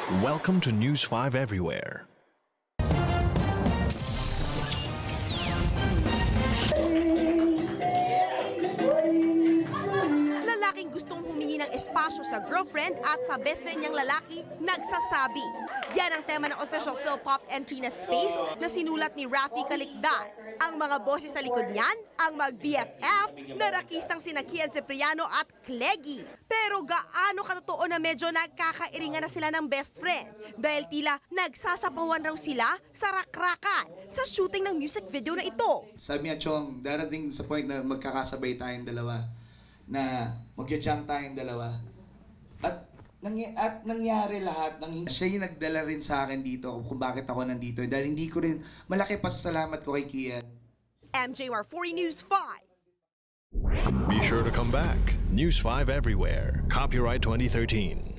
Welcome to News 5 Everywhere. Lalaking gustong humingi ng espasyo sa girlfriend at sa best friend niyang lalaki, nagsasabi. Yan ang tema ng official Philpop entry na Space na sinulat ni Rafi Calicdan. Ang mga boses sa likod niyan, ang mag-BFF na rakistang sina Kian Cipriano at Cleggy. Pero gaano katotoo na medyo nagkakairingan na sila ng best friend dahil tila nagsasapawan raw sila sa rakrakan sa shooting ng music video na ito. Sabi niya, Chong, darating sa point na magkakasabay tayong dalawa, na mag-jump tayong dalawa. At nangyari lahat. Siya yung nagdala rin sa akin dito kung bakit ako nandito. Dahil hindi ko rin, malaki pasasalamat ko kay Kian. MJR40 News 5. Be sure to come back. News 5 Everywhere. Copyright 2013.